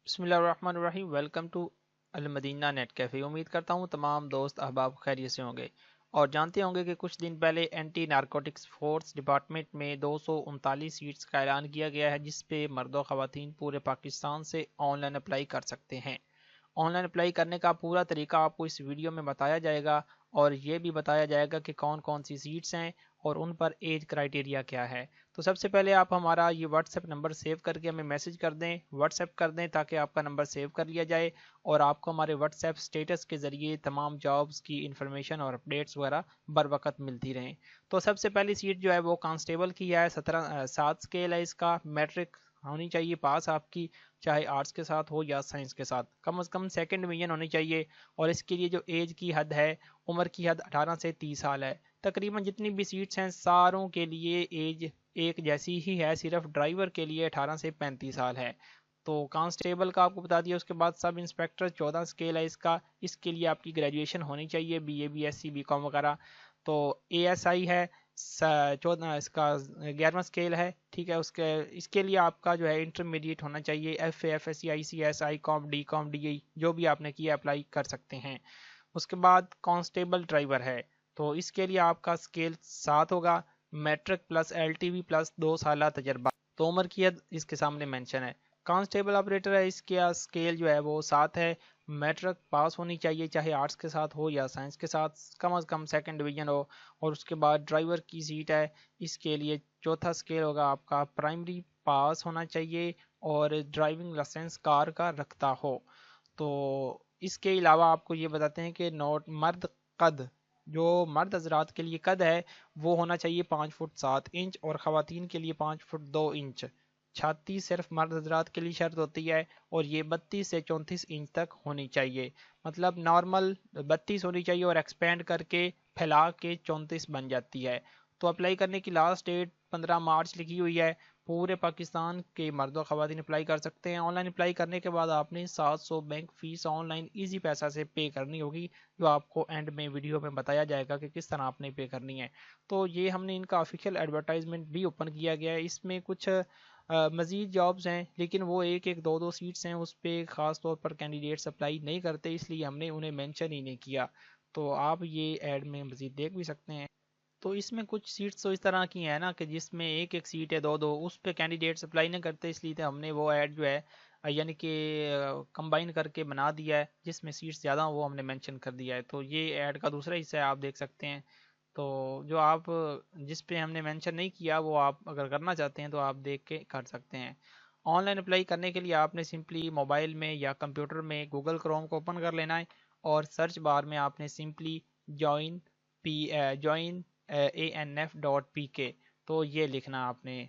بسم اللہ الرحمن الرحیم۔ ویلکم ٹو المدینہ نیٹ کیفے۔ امید کرتا ہوں تمام دوست احباب خیریت سے ہوں گے اور جانتے ہوں گے کہ کچھ دن پہلے اینٹی نارکوٹکس فورس ڈپارٹمنٹ میں 239 سیٹس کا اعلان کیا گیا ہے، جس پہ مرد و خواتین پورے پاکستان سے آن لائن اپلائی کر سکتے ہیں۔ آن لائن اپلائی کرنے کا پورا طریقہ آپ کو اس ویڈیو میں بتایا جائے گا اور یہ بھی بتایا جائے گا کہ کون کون سی سیٹس ہیں اور ان پر ایج کرائٹیریا کیا ہے۔ تو سب سے پہلے آپ ہمارا یہ واٹس ایپ نمبر سیو کر کے ہمیں میسج کر دیں، واٹس ایپ کر دیں تاکہ آپ کا نمبر سیو کر لیا جائے اور آپ کو ہمارے واٹس ایپ سٹیٹس کے ذریعے تمام جابز کی انفارمیشن اور اپڈیٹس وغیرہ بر وقت ملتی رہیں۔ تو سب سے پہلی سیٹ جو ہے وہ کانسٹیبل کی ہے، 7 اسکیل ہے اس کا، میٹرک ہونی چاہیے پاس آپ کی، چاہے آرٹس کے ساتھ ہو یا سائنس کے ساتھ، کم از کم سیکنڈ ڈویژن ہونی چاہیے اور اس کے لیے جو ایج کی حد ہے، عمر کی حد 18 سے 30 سال ہے۔ تقریباً جتنی بھی سیٹس ہیں ساروں کے لیے ایج ایک جیسی ہی ہے، صرف ڈرائیور کے لیے 18 سے 35 سال ہے۔ تو کانسٹیبل کا آپ کو بتا دیا، اس کے بعد سب انسپیکٹر 14 اسکیل ہے اس کے لیے آپ کی گریجویشن ہونی چاہیے، B A B S C B com وغیرہ۔ تو اے ایس آئی ہے 14، اس کا 11واں اسکیل ہے، ٹھیک ہے، اس کے لیے آپ کا جو ہے انٹرمیڈیٹ ہونا چاہیے، F A F S C I C S I com D E جو بھی آپ نے کیا اپلائی کر سکتے ہیں۔ اس کے بعد کانسٹیبل ڈرائیور ہے، تو اس کے لیے آپ کا اسکیل 7 ہوگا، matric plus L T V plus 2 سالہ تجربہ، تو عمر کی حد اس کے سامنے مینشن ہے۔ کانسٹیبل آپریٹر ہے، اس کا اسکیل جو ہے وہ 7 ہے، میٹرک پاس ہونی چاہیے چاہے آرٹس کے ساتھ ہو یا سائنس کے ساتھ، کم از کم سیکنڈ ڈویژن ہو، اور اس کے بعد ڈرائیور کی سیٹ ہے، اس کے لیے چوتھا اسکیل ہوگا آپ کا پرائمری پاس ہونا چاہیے اور ڈرائیونگ لائسنس کار کا رکھتا ہو۔ تو اس کے علاوہ آپ کو یہ بتاتے ہیں کہ مرد قد، جو مرد حضرات کے لیے قد ہے وہ ہونا چاہیے 5 فٹ 7 انچ اور خواتین کے لیے 5 فٹ 2 انچ۔ چھاتی صرف مرد حضرات کے لیے شرط ہوتی ہے اور یہ 32 سے 34 انچ تک ہونی چاہیے، مطلب نارمل 32 ہونی چاہیے اور ایکسپینڈ کر کے پھیلا کے 34 بن جاتی ہے۔ تو اپلائی کرنے کی لاسٹ ڈیٹ 15 مارچ لکھی ہوئی ہے، پورے پاکستان کے مرد و خواتین اپلائی کر سکتے ہیں۔ آن لائن اپلائی کرنے کے بعد آپ نے 700 bank fees online Easypaisa سے پے کرنی ہوگی، جو آپ کو اینڈ میں ویڈیو میں بتایا جائے گا کہ کس طرح آپ نے پے کرنی ہے۔ تو یہ ہم نے ان کا آفیشیل ایڈورٹائزمنٹ بھی اوپن کیا گیا ہے، اس میں کچھ مزید جابز ہیں لیکن وہ ایک ایک دو سیٹس ہیں، اس پہ خاص طور پر کینڈیڈیٹس اپلائی نہیں کرتے، اس لیے ہم نے انہیں مینشن ہی نہیں کیا۔ تو آپ یہ ایڈ میں مزید دیکھ بھی سکتے ہیں۔ تو اس میں کچھ سیٹس تو اس طرح کی ہیں نا کہ جس میں ایک ایک سیٹ ہے، دو اس پہ کینڈیڈیٹس اپلائی نہیں کرتے، اس لیے ہم نے وہ ایڈ جو ہے یعنی کہ کمبائن کر کے بنا دیا ہے، جس میں سیٹس زیادہ وہ ہم نے مینشن کر دیا ہے۔ تو یہ ایڈ کا دوسرا حصہ ہے، آپ دیکھ سکتے ہیں۔ تو جو آپ جس پہ ہم نے مینشن نہیں کیا وہ آپ اگر کرنا چاہتے ہیں تو آپ دیکھ کے کر سکتے ہیں۔ آن لائن اپلائی کرنے کے لیے آپ نے سمپلی موبائل میں یا کمپیوٹر میں گوگل کروم کو اوپن کر لینا ہے اور سرچ بار میں آپ نے سمپلی جوائن ANF.PK تو یہ لکھنا، آپ نے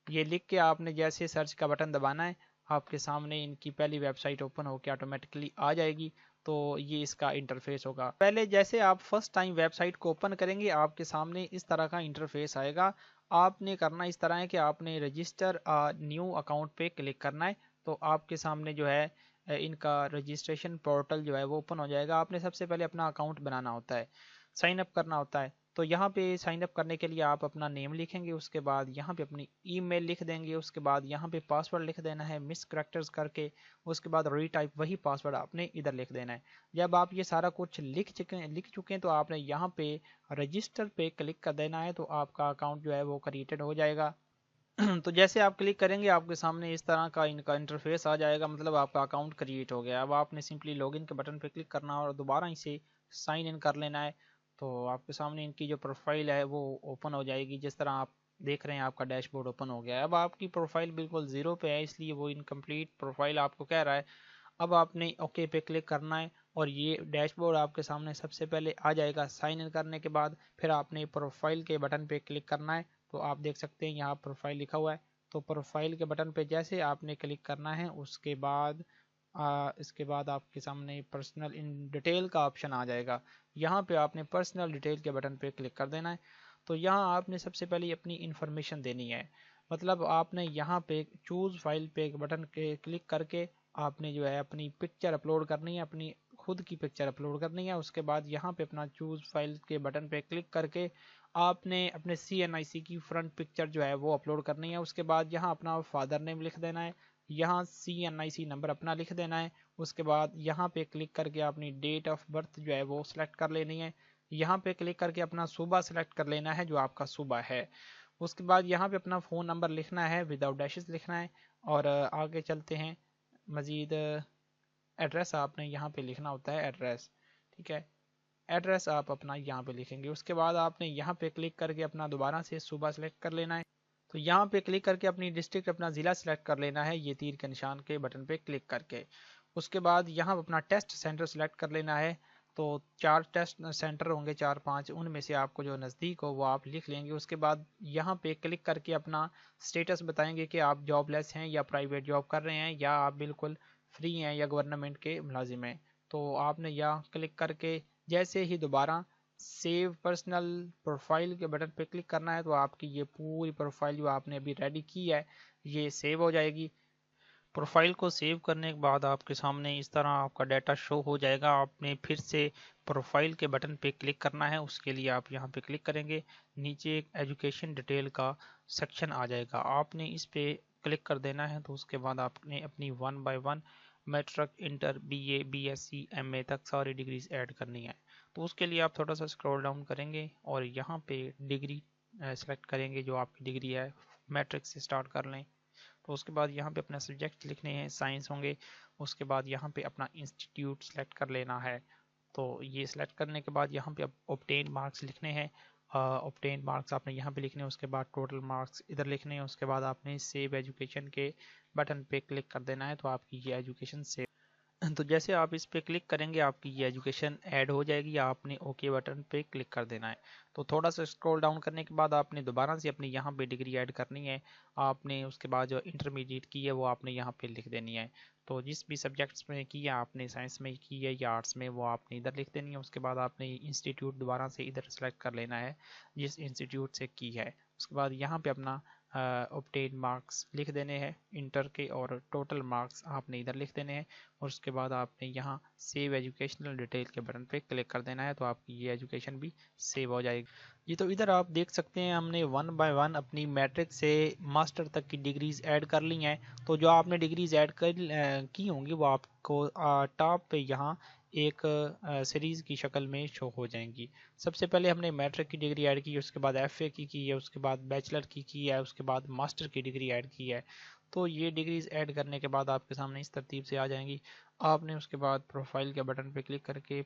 یہ لکھ کے آپ نے جیسے سرچ کا بٹن دبانا ہے، آپ کے سامنے ان کی پہلی ویب سائٹ اوپن ہو کے آٹومیٹکلی آ جائے گی۔ تو یہ اس کا انٹرفیس ہوگا۔ پہلے جیسے آپ فرسٹ ٹائم ویب سائٹ کو اوپن کریں گے آپ کے سامنے اس طرح کا انٹرفیس آئے گا۔ آپ نے کرنا اس طرح ہے کہ آپ نے رجسٹر نیو اکاؤنٹ پہ کلک کرنا ہے، تو آپ کے سامنے جو ہے ان کا رجسٹریشن پورٹل جو ہے وہ اوپن ہو جائے گا۔ آپ نے سب سے پہلے اپنا اکاؤنٹ بنانا ہوتا ہے، سائن اپ کرنا ہوتا ہے۔ تو یہاں پہ سائن اپ کرنے کے لیے آپ اپنا نیم لکھیں گے، اس کے بعد یہاں پہ اپنی ای میل لکھ دیں گے، اس کے بعد یہاں پہ پاسورڈ لکھ دینا ہے مس کریکٹرز کر کے، اس کے بعد ری ٹائپ وہی پاسورڈ آپ نے ادھر لکھ دینا ہے۔ جب آپ یہ سارا کچھ لکھ چکے ہیں تو آپ نے یہاں پہ رجسٹر پہ کلک کر دینا ہے، تو آپ کا اکاؤنٹ جو ہے وہ کریٹڈ ہو جائے گا۔ تو جیسے آپ کلک کریں گے آپ کے سامنے اس طرح کا ان کا انٹرفیس آ جائے گا، مطلب آپ کا اکاؤنٹ کریٹ ہو گیا۔ اب آپ نے سمپلی لاگ ان کے بٹن پہ کلک کرنا اور دوبارہ اسے سائن ان کر لینا ہے، تو آپ کے سامنے ان کی جو پروفائل ہے وہ اوپن ہو جائے گی، جس طرح آپ دیکھ رہے ہیں آپ کا ڈیش بورڈ اوپن ہو گیا ہے۔ اب آپ کی پروفائل بالکل زیرو پہ ہے، اس لیے وہ انکمپلیٹ پروفائل آپ کو کہہ رہا ہے۔ اب آپ نے اوکے پہ کلک کرنا ہے اور یہ ڈیش بورڈ آپ کے سامنے سب سے پہلے آ جائے گا۔ سائن ان کرنے کے بعد پھر آپ نے پروفائل کے بٹن پہ کلک کرنا ہے، تو آپ دیکھ سکتے ہیں یہاں پروفائل لکھا ہوا ہے، تو پروفائل کے بٹن پہ جیسے آپ نے کلک کرنا ہے اس کے بعد آپ کے سامنے پرسنل ان ڈیٹیل کا آپشن آ جائے گا۔ یہاں پہ آپ نے پرسنل ڈیٹیل کے بٹن پہ کلک کر دینا ہے۔ تو یہاں آپ نے سب سے پہلے اپنی انفارمیشن دینی ہے، مطلب آپ نے یہاں پہ چوز فائل پہ ایک بٹن کے کلک کر کے آپ نے جو ہے اپنی پکچر اپلوڈ کرنی ہے، اپنی خود کی پکچر اپلوڈ کرنی ہے۔ اس کے بعد یہاں پہ اپنا چوز فائل کے بٹن پہ کلک کر کے آپ نے اپنے CNIC کی فرنٹ پکچر جو ہے وہ اپلوڈ کرنی ہے۔ اس کے بعد یہاں اپنا فادر نیم لکھ دینا ہے، یہاں CNIC نمبر اپنا لکھ دینا ہے. اس کے بعد یہاں پہ کلک کر کے اپنی ڈیٹ آف برتھ جو ہے وہ سلیکٹ کر لینی ہے. یہاں پہ کلک کر کے اپنا صوبہ سلیکٹ کر لینا ہے جو آپ کا صوبہ ہے. اس کے بعد یہاں پہ اپنا فون نمبر لکھنا ہے وداؤٹ ڈیشز لکھنا ہے. اور آگے چلتے ہیں. مزید ایڈریس آپ نے یہاں پہ لکھنا ہوتا ہے ایڈریس. ٹھیک ہے, ایڈریس آپ اپنا یہاں پہ لکھیں گے. اس کے بعد آپ نے یہاں پہ کلک کر کے اپنا دوبارہ سے صوبہ سلیکٹ کر لینا ہے. تو یہاں پہ کلک کر کے اپنی ڈسٹرکٹ اپنا ضلع سلیکٹ کر لینا ہے یہ تیر کے نشان کے بٹن پہ کلک کر کے. اس کے بعد یہاں اپنا ٹیسٹ سینٹر سلیکٹ کر لینا ہے. تو 4 ٹیسٹ سینٹر ہوں گے 4-5, ان میں سے آپ کو جو نزدیک ہو وہ آپ لکھ لیں گے. اس کے بعد یہاں پہ کلک کر کے اپنا سٹیٹس بتائیں گے کہ آپ جاب لیس ہیں یا پرائیویٹ جاب کر رہے ہیں یا آپ بالکل فری ہیں یا گورنمنٹ کے ملازم ہیں. تو آپ نے یہاں کلک کر کے جیسے ہی دوبارہ سیو پرسنل پروفائل کے بٹن پہ کلک کرنا ہے تو آپ کی یہ پوری پروفائل جو آپ نے ابھی ریڈی کی ہے یہ سیو ہو جائے گی. پروفائل کو سیو کرنے کے بعد آپ کے سامنے اس طرح آپ کا ڈیٹا شو ہو جائے گا. آپ نے پھر سے پروفائل کے بٹن پہ کلک کرنا ہے. اس کے لیے آپ یہاں پہ کلک کریں گے. نیچے ایک ایجوکیشن ڈیٹیل کا سیکشن آ جائے گا, آپ نے اس پہ کلک کر دینا ہے. تو اس کے بعد آپ نے اپنی 1 by 1 matric, inter, BA, BSc, MA تک ساری ڈگریز ایڈ کرنی ہے. تو اس کے لیے آپ تھوڑا سا اسکرول ڈاؤن کریں گے اور یہاں پہ ڈگری سلیکٹ کریں گے جو آپ کی ڈگری ہے. میٹرک سے سٹارٹ کر لیں. تو اس کے بعد یہاں پہ اپنا سبجیکٹ لکھنے ہیں, سائنس ہوں گے. اس کے بعد یہاں پہ اپنا انسٹیٹیوٹ سلیکٹ کر لینا ہے. تو یہ سلیکٹ کرنے کے بعد یہاں پہ اوبٹین مارکس لکھنے ہیں. اوبٹین مارکس آپ نے یہاں پہ لکھنے ہیں. اس کے بعد ٹوٹل مارکس ادھر لکھنے ہیں. اس کے بعد آپ نے سیو ایجوکیشن کے بٹن پہ کلک کر دینا ہے. تو آپ کی یہ ایجوکیشن سیو. تو جیسے آپ اس پہ کلک کریں گے آپ کی یہ ایجوکیشن ایڈ ہو جائے گی. آپ نے اوکے بٹن پہ کلک کر دینا ہے. تو تھوڑا سا اسکرول ڈاؤن کرنے کے بعد آپ نے دوبارہ سے اپنی یہاں پہ ڈگری ایڈ کرنی ہے. آپ نے اس کے بعد جو انٹرمیڈیٹ کی ہے وہ آپ نے یہاں پہ لکھ دینی ہے. تو جس بھی سبجیکٹس میں کی ہے, آپ نے سائنس میں کی ہے یا آرٹس میں, وہ آپ نے ادھر لکھ دینی ہے. اس کے بعد آپ نے انسٹیٹیوٹ دوبارہ سے ادھر سلیکٹ کر لینا ہے جس انسٹیٹیوٹ سے کی ہے. اس کے بعد یہاں پہ اپنا اوبٹین مارکس لکھ دینے ہیں انٹر کے, اور ٹوٹل مارکس آپ نے ادھر لکھ دینے ہیں. اور اس کے بعد آپ نے یہاں سیو ایجوکیشنل ڈیٹیل کے بٹن پہ کلک کر دینا ہے. تو آپ کی یہ ایجوکیشن بھی سیو ہو جائے گی. جی, تو ادھر آپ دیکھ سکتے ہیں ہم نے 1 بائی 1 اپنی میٹرک سے ماسٹر تک کی ڈگریز ایڈ کر لی ہیں. تو جو آپ نے ڈگریز ایڈ کی ہوں گی وہ آپ کو ٹاپ پہ یہاں ایک سیریز کی شکل میں شو ہو جائیں گی. سب سے پہلے ہم نے میٹرک کی ڈگری ایڈ کی, اس کے بعد FA کی ہے, اس کے بعد بیچلر کی ہے, اس کے بعد ماسٹر کی ڈگری ایڈ کی ہے. تو یہ ڈگریز ایڈ کرنے کے بعد آپ کے سامنے اس ترتیب سے آ جائیں گی. آپ نے اس کے بعد پروفائل کے بٹن پہ کلک کر کے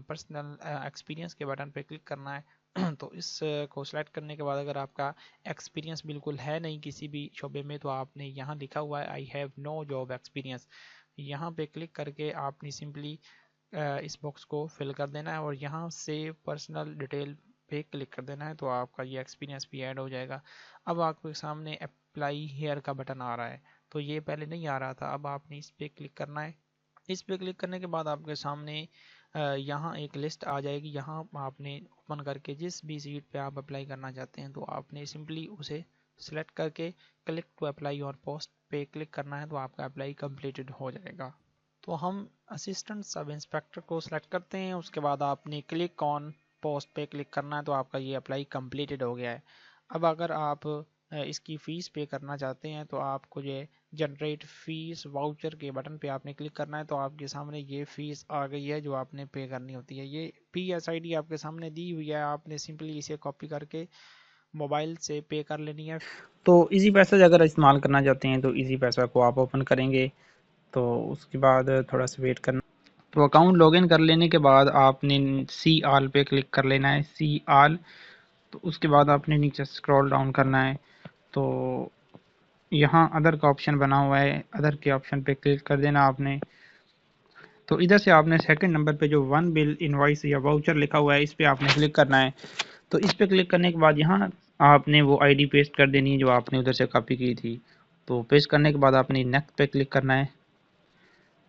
پرسنل ایکسپیرینس کے بٹن پہ کلک کرنا ہے. تو اس کو سلیکٹ کرنے کے بعد اگر آپ کا ایکسپیرینس بالکل ہے نہیں کسی بھی شعبے میں, تو آپ نے یہاں لکھا ہوا ہے I have no job experience, یہاں پہ کلک کر کے آپ نے سمپلی اس باکس کو فل کر دینا ہے اور یہاں سیو پرسنل ڈیٹیل پہ کلک کر دینا ہے. تو آپ کا یہ ایکسپیرینس بھی ایڈ ہو جائے گا. اب آپ کے سامنے اپلائی ہیئر کا بٹن آ رہا ہے, تو یہ پہلے نہیں آ رہا تھا. اب آپ نے اس پہ کلک کرنا ہے. اس پہ کلک کرنے کے بعد آپ کے سامنے یہاں ایک لسٹ آ جائے گی. یہاں آپ نے اوپن کر کے جس بھی سیٹ پہ آپ اپلائی کرنا چاہتے ہیں تو آپ نے سمپلی اسے سلیکٹ کر کے کلک ٹو اپلائی اور پوسٹ پہ کلک کرنا ہے. تو آپ کا اپلائی کمپلیٹڈ ہو جائے گا. تو ہم اسسٹنٹ سب انسپیکٹر کو سلیکٹ کرتے ہیں. اس کے بعد آپ نے کلک آن پوسٹ پہ کلک کرنا ہے. تو آپ کا یہ اپلائی کمپلیٹڈ ہو گیا ہے. اب اگر آپ اس کی فیس پے کرنا چاہتے ہیں تو آپ کو یہ جنریٹ فیس واؤچر کے بٹن پہ آپ نے کلک کرنا ہے. تو آپ کے سامنے یہ فیس آ گئی ہے جو آپ نے پے کرنی ہوتی ہے. یہ PSID آپ کے سامنے دی ہوئی ہے, آپ نے سمپلی اسے کاپی کر کے موبائل سے پے کر لینی ہے. تو ایزی پیسہ اگر استعمال کرنا چاہتے ہیں تو ایزی پیسہ کو آپ اوپن کریں گے. تو اس کے بعد تھوڑا سا ویٹ کرنا. تو اکاؤنٹ لاگ ان کر لینے کے بعد آپ نے سی آل پہ کلک کر لینا ہے, سی آل. تو اس کے بعد آپ نے نیچے اسکرول ڈاؤن کرنا ہے. تو یہاں ادر کا آپشن بنا ہوا ہے, ادر کے آپشن پہ کلک کر دینا آپ نے. تو ادھر سے آپ نے سیکنڈ نمبر پہ جو 1 بل انوائس یا واؤچر لکھا ہوا ہے اس پہ آپ نے کلک کرنا ہے. تو اس پہ کلک کرنے کے بعد یہاں آپ نے وہ ID پیسٹ کر دینی ہے جو آپ نے ادھر سے کاپی کی تھی. تو پیسٹ کرنے کے بعد آپ نے نیکسٹ پہ کلک کرنا ہے.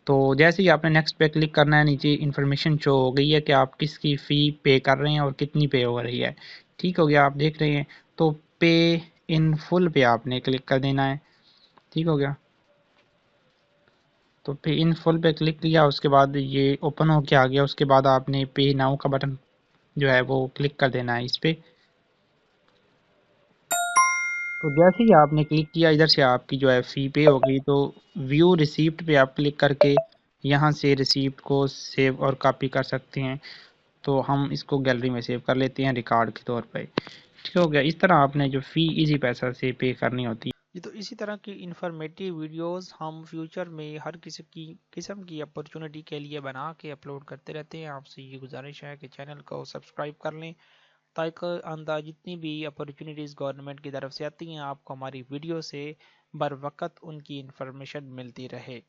تو جیسے ہی آپ نے نیکسٹ پہ کلک کرنا ہے نیچے انفارمیشن شو ہو گئی ہے کہ آپ کس کی فی پے کر رہے ہیں اور کتنی پے ہو رہی ہے. ٹھیک ہو گیا, آپ دیکھ رہے ہیں. تو پے ان فل پہ آپ نے کلک کر دینا ہے. ٹھیک ہو گیا. تو پے ان فل پہ کلک کیا, اس کے بعد یہ اوپن ہو کے آ گیا. اس کے بعد آپ نے پے ناؤ کا بٹن جو ہے وہ کلک کر دینا ہے اس پہ. تو جیسے ہی آپ نے کلک کیا ادھر سے آپ کی جو ہے فی پے ہو گئی، تو ویو ریسیپٹ پہ آپ کلک کر کے یہاں سے ریسیپٹ کو سیو اور کاپی کر سکتے ہیں۔ تو ہم اس کو گیلری میں سیو کر لیتے ہیں ریکارڈ کے طور پہ۔ ٹھیک ہو گیا، اس طرح آپ نے جو فی ایزی پیسہ سے پے کرنی ہوتی ہے۔ تو اسی طرح کی انفارمیٹیو ویڈیوز ہم فیوچر میں ہر قسم کی اپرچونٹی کے لیے بنا کے اپلوڈ کرتے رہتے ہیں۔ آپ سے یہ گزارش ہے کہ چینل کو سبسکرائب کر لیں تاکہ آئندہ جتنی بھی اپرچونٹیز گورنمنٹ کی طرف سے آتی ہیں آپ کو ہماری ویڈیو سے بر وقت ان کی انفارمیشن ملتی رہے۔